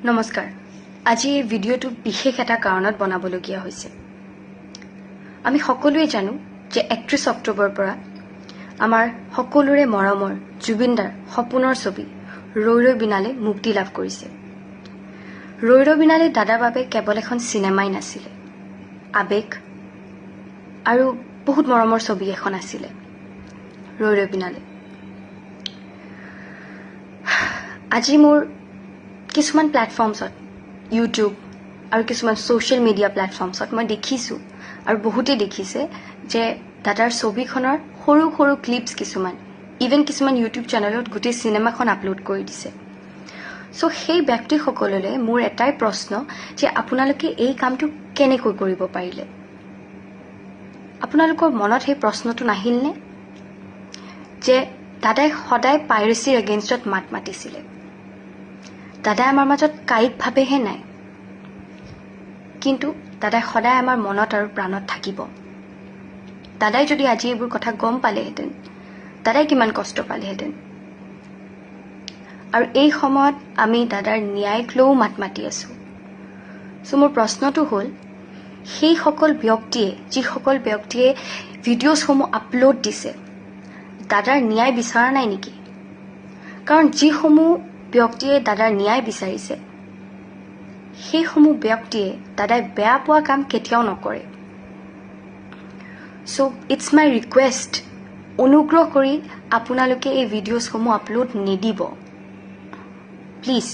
নমস্কাৰ আজি এই ভিডিঅ'টো বিশেষ এটা কাৰণত বনাবলগীয়া হৈছে আমি সকলোৱে জানো যে 31 অক্টোবৰৰ পৰা আমাৰ সকলোৰে মৰমৰ জুবিনদাৰ সপোনৰ ছবি ৰৈ ৰৈ বিনালে মুক্তি লাভ কৰিছে ৰৈ ৰৈ বিনালে দাদাৰ বাবে কেৱল এখন সিনেমাই নাছিল আবেগ আৰু বহুত মৰমৰ ছবি এখন আছিল ৰৈ ৰৈ বিনালে আজি মোৰ কিছুমান প্লেটফৰ্মছত ইউটিউব আৰু কিছুমান সোশ্যাল মিডিয়া প্লেটফৰ্মছত মই দেখিছোঁ আৰু বহুতে দেখিছে যে দাদাৰ ছবিখনৰ সৰু সৰু ক্লিপছ কিছুমান ইভেন কিছুমান ইউটিউব চেনেলত গোটেই সিনেমাখন আপলোড কৰি দিছে সো সেই ব্যক্তিসকললৈ মোৰ এটাই প্ৰশ্ন যে আপোনালোকে এই কামটো কেনেকৈ কৰিব পাৰিলে আপোনালোকৰ মনত সেই প্ৰশ্নটো নাহিলনে যে দাদাই সদায় পাইৰেচিৰ এগেইনষ্টত মাত মাতিছিলে দাদাই আমাৰ মাজত কায়িকভাৱেহে নাই কিন্তু দাদাই সদায় আমাৰ মনত আৰু প্ৰাণত থাকিব দাদাই যদি আজি এইবোৰ কথা গম পালেহেঁতেন দাদাই কিমান কষ্ট পালেহেঁতেন আৰু এই সময়ত আমি দাদাৰ ন্যায়ক লৈও মাত মাতি আছো সো মোৰ প্ৰশ্নটো হ'ল সেই সকল ব্যক্তিয়ে যিসকল ব্যক্তিয়ে ভিডিঅ'সমূহ আপলোড দিছে দাদাৰ ন্যায় বিচৰা নাই নেকি কাৰণ যিসমূহ ব্যক্তিয়ে দাদাৰ ন্যায় বিচাৰিছে সেইসমূহ ব্যক্তিয়ে দাদাই বেয়া পোৱা কাম কেতিয়াও নকৰে সো ইটস মাই ৰিকুৱেষ্ট অনুগ্ৰহ কৰি আপোনালোকে এই ভিডিঅ'সমূহ আপলোড নিদিব প্লিজ